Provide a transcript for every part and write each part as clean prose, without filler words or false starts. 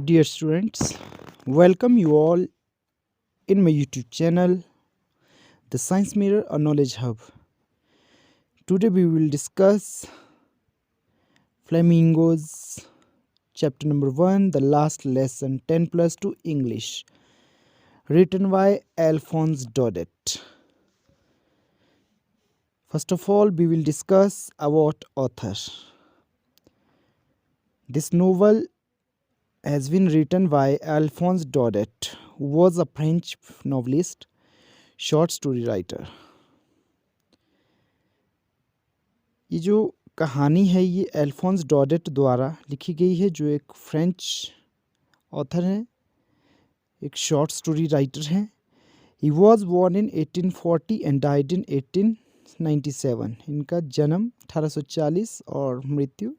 Dear students, welcome you all in my YouTube channel, The Science Mirror, a Knowledge Hub. Today we will discuss Flamingos, chapter number 1, the last lesson 10 plus 2 English, written by Alphonse Daudet. First of all, we will discuss about author. This novel has been written by Alphonse Daudet, who was a French novelist, short story writer. ये जो कहानी है ये अल्फोंस डॉडेट द्वारा लिखी गई है, जो एक फ्रेंच ऑथर हैं, एक शॉर्ट स्टोरी राइटर हैं। He was born in 1840 and died in 1897। इनका जन्म 1840 और मृत्यु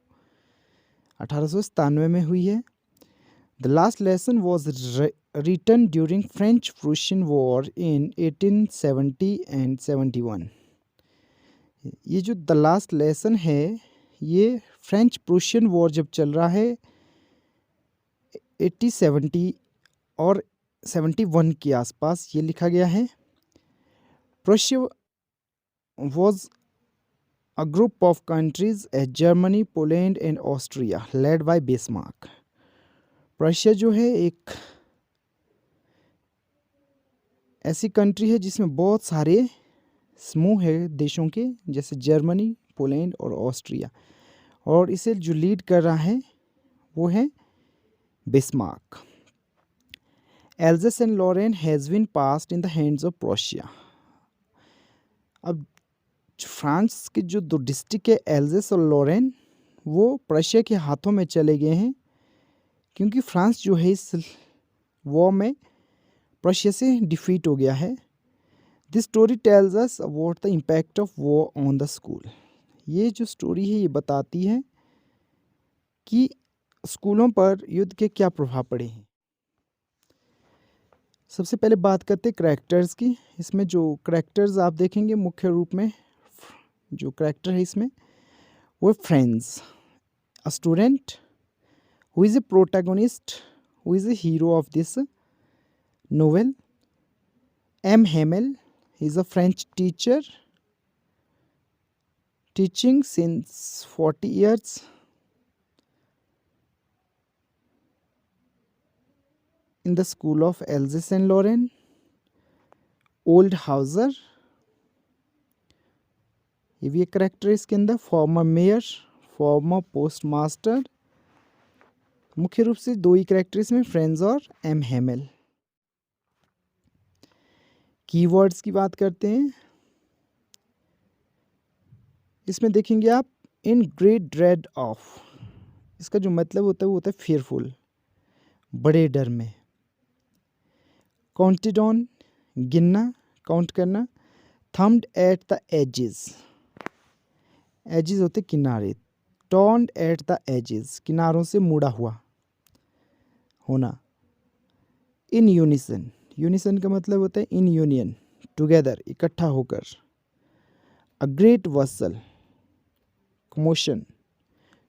1897 में हुई है। The last lesson was written during French-Prussian War in 1870 and 71। ये जो द लास्ट लेसन है ये फ्रेंच प्रूशियन वॉर जब चल रहा है 1870 और 71 के आसपास ये लिखा गया है। Prussia was a group of countries as Germany, Poland and Austria led by Bismarck। Prussia जो है एक ऐसी कंट्री है जिसमें बहुत सारे समूह है देशों के, जैसे जर्मनी, पोलैंड और ऑस्ट्रिया, और इसे जो लीड कर रहा है वो है Bismarck. Alsace and Lorraine has been passed in the hands of Prussia. अब फ्रांस के जो दो डिस्ट्रिक्ट है एल्जेस और लॉरेन, वो प्रूशिया के हाथों में चले गए हैं, क्योंकि फ्रांस जो है इस वॉर में प्रूशिया से डिफीट हो गया है। This story tells us about the impact of war on the school. ये जो स्टोरी है ये बताती है कि स्कूलों पर युद्ध के क्या प्रभाव पड़े हैं। सबसे पहले बात करते हैं करैक्टर्स की। इसमें जो करैक्टर्स आप देखेंगे मुख्य रूप में जो करैक्टर है इसमें वो friends, a student who is a protagonist, who is a hero of this novel। M. Hamel, he is a French teacher teaching since 40 years in the school of Alsace and Lorraine। Oldhauser, ये भी एक character है इसके अंदर। Farmer mayor, former post master. मुख्य रूप से दो ही करेक्टर इसमें, फ्रेंड्स और एम हेमल। कीवर्ड्स की बात करते हैं। इसमें देखेंगे आप इन ग्रेट ड्रेड ऑफ, इसका जो मतलब होता है वो होता है फियरफुल, बड़े डर में। काउंटेड ऑन, गिनना, काउंट करना। Thumbed at the edges, edges होते किनारे। टर्न्ड एट द एजेस, किनारों से मुड़ा हुआ होना। इन यूनिसन, यूनिसन का मतलब होता है इन यूनियन, टुगेदर, इकट्ठा होकर। अ ग्रेट वसल, कमोशन,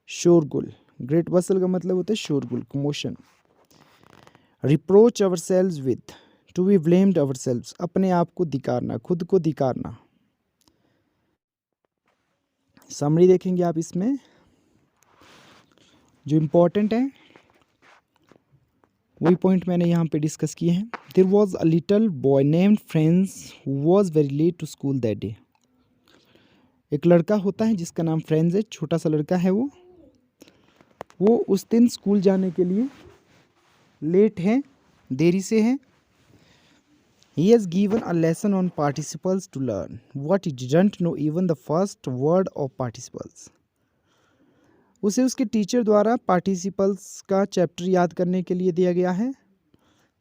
शोरगुल। ग्रेट वसल का मतलब होता है शोरगुल, commotion. Reproach ourselves with, to be blamed ourselves, अपने आप को धिकारना, खुद को धिकारना। समरी देखेंगे आप इसमें जो इम्पोर्टेंट है वही पॉइंट मैंने यहाँ पे डिस्कस किए हैं। There was a little boy named Franz who was very late to school that day. एक लड़का होता है जिसका नाम फ्रेंड्स है, छोटा सा लड़का है वो उस दिन स्कूल जाने के लिए लेट है, देरी से है। He has given a lesson on participles to learn what he didn't know even the first word of participles। उसे उसके टीचर द्वारा पार्टिसिपल्स का चैप्टर याद करने के लिए दिया गया है,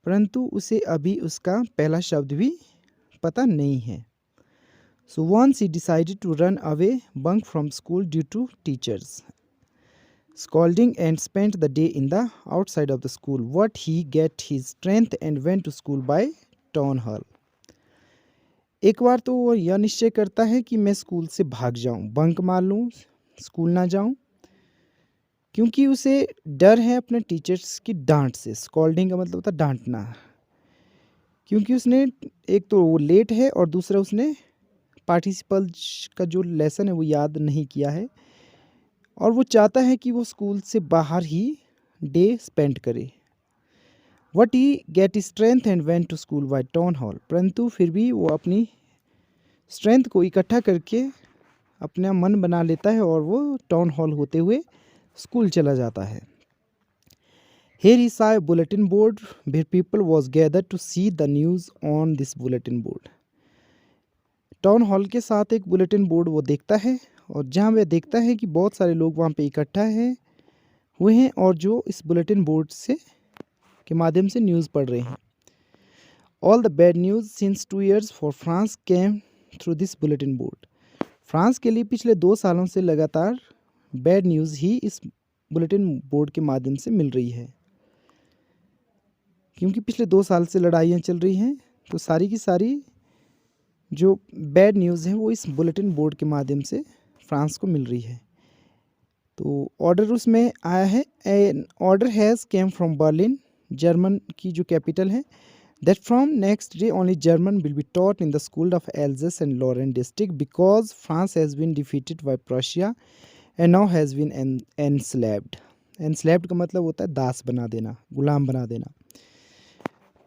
परंतु उसे अभी उसका पहला शब्द भी पता नहीं है। So once he decided to run away, bunk from school due to teachers scolding and spent the day in the outside of the school। What he get his strength and went to school by town hall. एक बार तो वो यह निश्चय करता है कि मैं school से भाग जाऊं, बंक मार लूं, स्कूल ना जाऊं। क्योंकि उसे डर है अपने टीचर्स की डांट से। स्कॉल्डिंग का मतलब होता है डांटना, क्योंकि उसने एक तो वो लेट है और दूसरा उसने पार्टिसिपल्स का जो लेसन है वो याद नहीं किया है, और वो चाहता है कि वो स्कूल से बाहर ही डे स्पेंड करे। But he get strength and went to school by town hall, परंतु फिर भी वो अपनी स्ट्रेंथ को इकट्ठा करके अपना मन बना लेता है और वो टाउन हॉल होते हुए स्कूल चला जाता है। Here he saw a bulletin board where people was gathered to see the news on this bulletin board. Town hall के साथ एक बुलेटिन बोर्ड वो देखता है, और जहाँ वह देखता है कि बहुत सारे लोग वहाँ पे इकट्ठा हुए हैं और जो इस बुलेटिन बोर्ड से के माध्यम से न्यूज़ पढ़ रहे हैं। All the bad news since 2 years for France came through this bulletin board. France के लिए पिछले 2 सालों से लगातार बैड न्यूज़ ही इस बुलेटिन बोर्ड के माध्यम से मिल रही है, क्योंकि पिछले 2 साल से लड़ाइयाँ चल रही हैं, तो सारी की सारी जो बैड न्यूज़ है वो इस बुलेटिन बोर्ड के माध्यम से फ्रांस को मिल रही है। तो ऑर्डर उसमें आया है, an order has came from Berlin, German की जो कैपिटल है, that from next day only German will be taught in the school of Alsace and Lorraine district because France has been defeated by Prussia and now has been enslaved. Enslaved का मतलब होता है दास बना देना, गुलाम बना देना।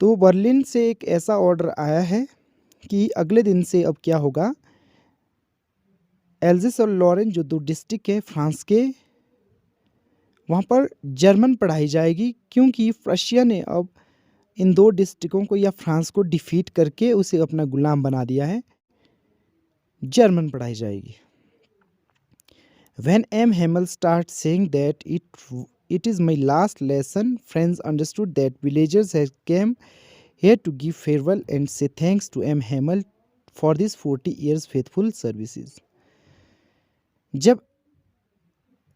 तो बर्लिन से एक ऐसा ऑर्डर आया है कि अगले दिन से अब क्या होगा, एल्जिस और लॉरेन जो 2 डिस्ट्रिक्ट है फ्रांस के, वहाँ पर जर्मन पढ़ाई जाएगी, क्योंकि रशिया ने अब इन 2 डिस्ट्रिक्टों को या फ्रांस को डिफीट करके उसे अपना गुलाम बना दिया है। जर्मन पढ़ाई जाएगी। When M. Hamel started saying that it is my last lesson, friends understood that villagers had come here to give farewell and say thanks to M. Hamel for this 40 years faithful services. जब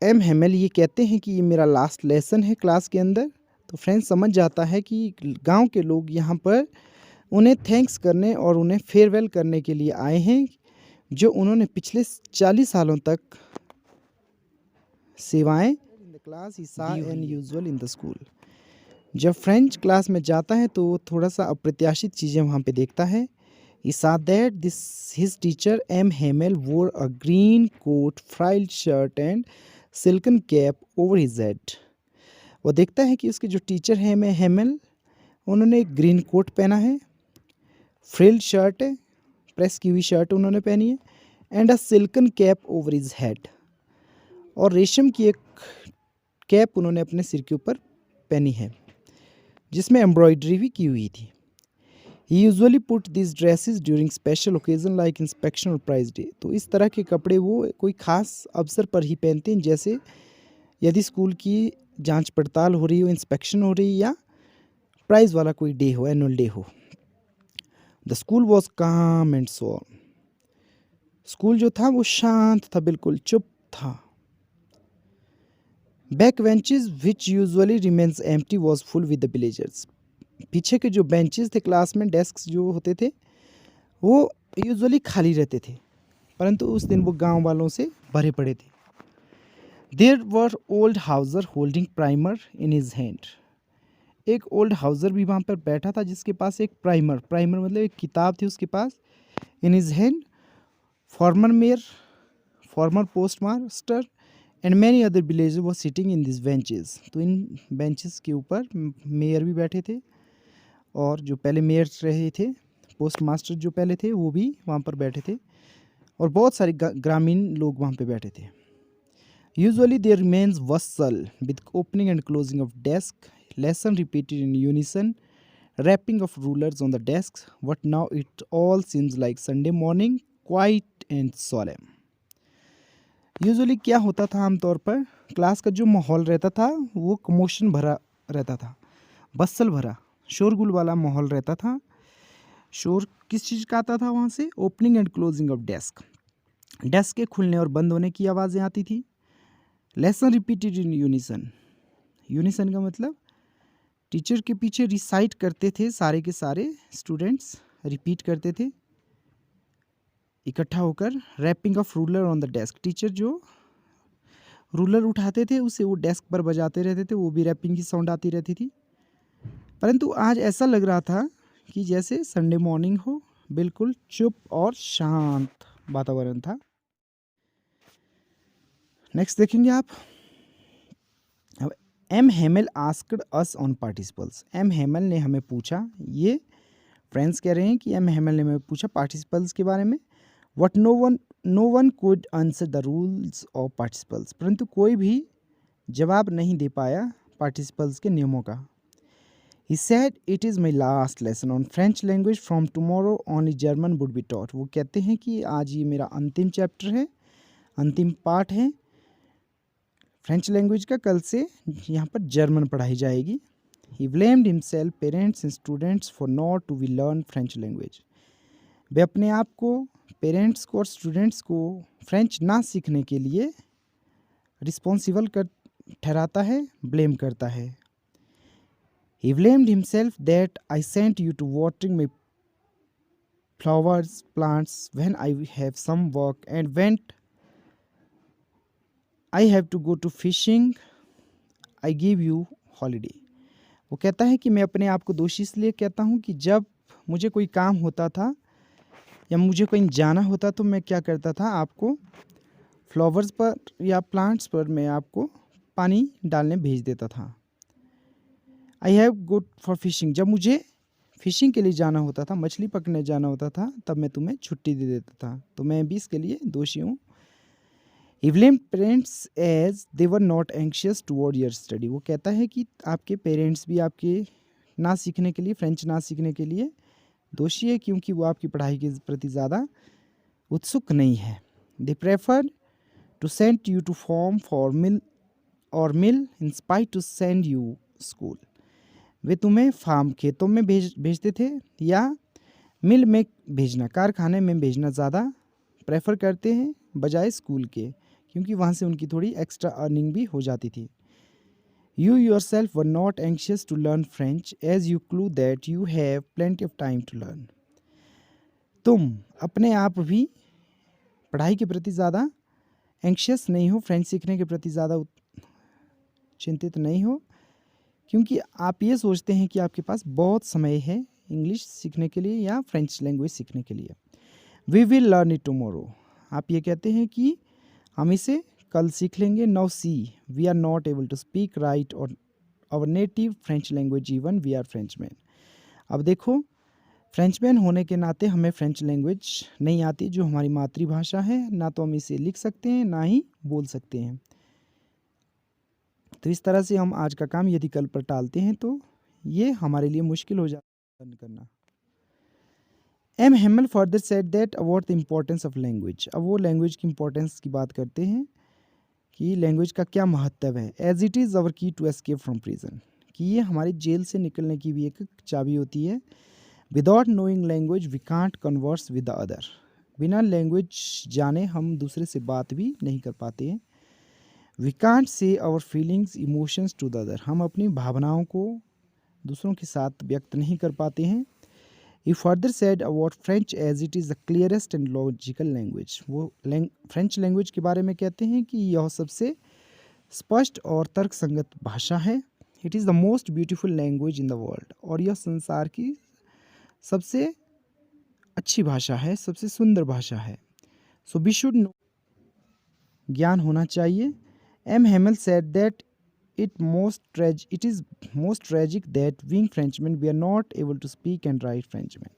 M Hemal ये कहते हैं कि ये मेरा last lesson है class के अंदर, तो फ्रेंड्स समझ जाता है कि गांव के लोग यहाँ पर उन्हें थैंक्स करने और उन्हें फेयरवेल करने के लिए आए हैं, जो उन्होंने पिछले 40 सालों तक सेवाएं in the class he saw an usual in the school. जब फ्रेंच क्लास में जाता है तो वो थोड़ा सा अप्रत्याशित चीज़ें वहाँ पे देखता है। He saw that his teacher M. Hamel wore a green coat, frilled shirt and silken cap over his head. वो देखता है कि उसके जो टीचर हैं M. Hamel, उन्होंने एक ग्रीन कोट पहना है, फ्रिल्ड शर्ट है, प्रेस की हुई शर्ट उन्होंने पहनी है, and a silken cap over his head, और रेशम की एक कैप उन्होंने अपने सिर के ऊपर पहनी है जिसमें एम्ब्रॉयडरी भी की हुई थी। He usually put these dresses during special occasion like inspection और प्राइज डे। तो इस तरह के कपड़े वो कोई ख़ास अवसर पर ही पहनते हैं, जैसे यदि स्कूल की जांच पड़ताल हो रही हो, इंस्पेक्शन हो रही, या प्राइज़ वाला कोई डे हो, एनुअल डे हो। द स्कूल वॉज काम एंड सॉल। स्कूल जो था वो शांत था, बिल्कुल चुप था। Back benches which usually remains empty was full with the villagers. पीछे के जो बेंचेस थे क्लास में, डेस्क जो होते थे, वो यूजुअली खाली रहते थे, परंतु उस दिन वो गांव वालों से भरे पड़े थे। There were old Hauser holding primer in his hand. एक ओल्ड हाउसर भी वहाँ पर बैठा था जिसके पास एक प्राइमर मतलब एक किताब थी उसके पास। In his hand former mayor, former post master and many other villagers were sitting in this benches. तो इन बेंचेस के ऊपर मेयर भी बैठे थे, और जो पहले मेयर रहे थे, पोस्ट मास्टर जो पहले थे, वो भी वहाँ पर बैठे थे, और बहुत सारे ग्रामीण लोग वहाँ पे बैठे थे। Usually there remains bustle with opening and closing of desk, lesson repeated in unison, rapping of rulers on the desk, but now it all seems like Sunday morning, quiet and solemn. Usually क्या होता था, आमतौर पर class का जो माहौल रहता था वो कमोशन भरा रहता था, बस्सल भरा, शोरगुल वाला माहौल रहता था। शोर किस चीज़ का आता था वहाँ से? Opening and closing of desk, desk के खुलने और बंद होने की आवाज़ें आती थी। Lesson repeated in unison, unison का मतलब टीचर के पीछे रिसाइट करते थे, सारे के सारे स्टूडेंट्स रिपीट करते थे इकट्ठा होकर। Rapping of ruler on the desk, teacher जो रूलर उठाते थे, उसे वो डेस्क पर बजाते रहते थे, वो भी रैपिंग की साउंड आती रहती थी। परंतु आज ऐसा लग रहा था कि जैसे संडे मॉर्निंग हो, बिल्कुल चुप और शांत वातावरण था। नेक्स्ट देखेंगे आप। अब M Hamel asked us on participles. M Hamel ने हमें पूछा, ये फ्रेंड्स कह रहे हैं कि एम हेमल ने हमें पूछा पार्टिसिपल्स के बारे में। What no one could answer the rules of participles. परंतु कोई भी जवाब नहीं दे पाया पार्टिसिपल्स के नियमों का। He said it is my last lesson on French language, from tomorrow only German would be taught। वो कहते हैं कि आज ये मेरा अंतिम चैप्टर है, अंतिम पाठ है फ्रेंच लैंग्वेज का, कल से यहाँ पर जर्मन पढ़ाई जाएगी। He blamed himself, parents and students for not to be learn French language। वे अपने आप को, पेरेंट्स को और स्टूडेंट्स को फ्रेंच ना सीखने के लिए रिस्पॉन्सिबल कर ठहराता है, ब्लेम करता है। He blamed himself that I sent you to watering my flowers, plants when I have some work, and when I have to go to fishing, I give you holiday। वो कहता है कि मैं अपने आप को दोषी इसलिए कहता हूँ कि जब मुझे कोई काम होता था या मुझे कहीं जाना होता तो मैं क्या करता था, आपको फ्लावर्स पर या प्लांट्स पर मैं आपको पानी डालने भेज देता था। I have go for fishing, जब मुझे फिशिंग के लिए जाना होता था, मछली पकड़ने जाना होता था, तब मैं तुम्हें छुट्टी दे देता था, तो मैं भी इसके लिए दोषी हूँ। He blamed parents as they were not anxious toward your study। वो कहता है कि आपके पेरेंट्स भी आपके ना सीखने के लिए, फ्रेंच ना सीखने के लिए दोषी है, क्योंकि वो आपकी पढ़ाई के प्रति ज़्यादा उत्सुक नहीं है। They preferred to send you to farm for mill in spite to send you school। वे तुम्हें फार्म, खेतों में भेजते थे या मिल में भेजना, कारखाने में भेजना ज़्यादा प्रेफर करते हैं बजाय स्कूल के, क्योंकि वहाँ से उनकी थोड़ी एक्स्ट्रा अर्निंग भी हो जाती थी। You yourself were not anxious to learn French as you क्लू that you have plenty of time to learn. तुम अपने आप भी पढ़ाई के प्रति ज़्यादा एंक्शियस नहीं हो, फ्रेंच सीखने के प्रति ज़्यादा चिंतित नहीं हो, क्योंकि आप ये सोचते हैं कि आपके पास बहुत समय है इंग्लिश सीखने के लिए या फ्रेंच लैंग्वेज सीखने के लिए। We will learn it tomorrow. आप ये कहते हैं कि हम इसे कल सीख लेंगे। Now see we are not able to speak write or our native French language even we are Frenchman. अब देखो, फ्रेंचमैन होने के नाते हमें फ्रेंच लैंग्वेज नहीं आती, जो हमारी मातृभाषा है, ना तो हम इसे लिख सकते हैं ना ही बोल सकते हैं। तो इस तरह से हम आज का काम यदि कल पर टालते हैं तो ये हमारे लिए मुश्किल हो जाता है करना। M Hamel further said that about the importance of language. अब वो लैंग्वेज की इम्पोर्टेंस की बात करते हैं कि लैंग्वेज का क्या महत्व है। एज इट इज़ अवर की टू एस्केप फ्रॉम प्रिजन, कि ये हमारी जेल से निकलने की भी एक चाबी होती है। Without knowing language we can't converse with the other. बिना लैंग्वेज जाने हम दूसरे से बात भी नहीं कर पाते हैं। We can't say our feelings emotions to the other. हम अपनी भावनाओं को दूसरों के साथ व्यक्त नहीं कर पाते हैं। He further said about French as it is the clearest and logical language। वो फ्रेंच लैंग्वेज के बारे में कहते हैं कि यह सबसे स्पष्ट और तर्कसंगत भाषा है। It is the most beautiful language in the world. और यह संसार की सबसे अच्छी भाषा है, सबसे सुंदर भाषा है। सो वी शुड नो, ज्ञान होना चाहिए। M Hamel said that it is most tragic that being Frenchmen we are not able to speak and write Frenchman।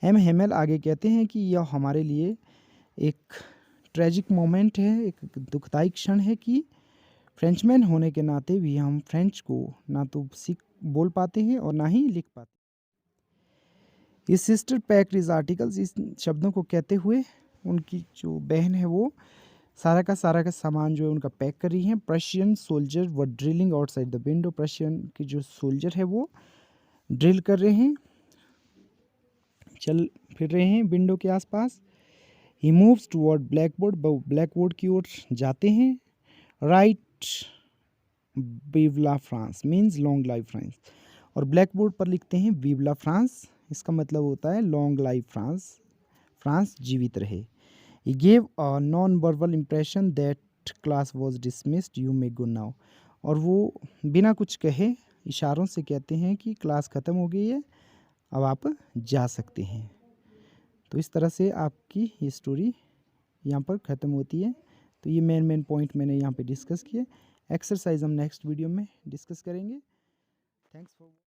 M Hamel आगे कहते हैं कि यह हमारे लिए एक ट्रेजिक मोमेंट है, एक दुखदायी क्षण है कि फ्रेंचमैन होने के नाते भी हम फ्रेंच को ना तो बोल पाते हैं और ना ही लिख पाते। इस सिस्टर पैक्ड इज आर्टिकल्स, इस शब्दों को कहते हुए उनकी जो बहन है वो सारा का सामान जो है उनका पैक कर रही हैं। Prussian soldier were drilling outside the window. Prussian के जो सोल्जर है वो ड्रिल कर रहे हैं, चल फिर रहे हैं विंडो के आसपास। He moves toward black board, black board की ओर जाते हैं। Write vive la France means long life France, और ब्लैक बोर्ड पर लिखते हैं विवला फ्रांस, इसका मतलब होता है लॉन्ग लाइफ फ्रांस, फ्रांस जीवित रहे। He gave a non-verbal impression that that class was dismissed, you may go now. और वो बिना कुछ कहे इशारों से कहते हैं कि क्लास ख़त्म हो गई है, अब आप जा सकते हैं। तो इस तरह से आपकी ये स्टोरी यहाँ पर ख़त्म होती है। तो ये मेन पॉइंट मैंने यहाँ पे डिस्कस किए। एक्सरसाइज हम नेक्स्ट वीडियो में डिस्कस करेंगे। Thanks for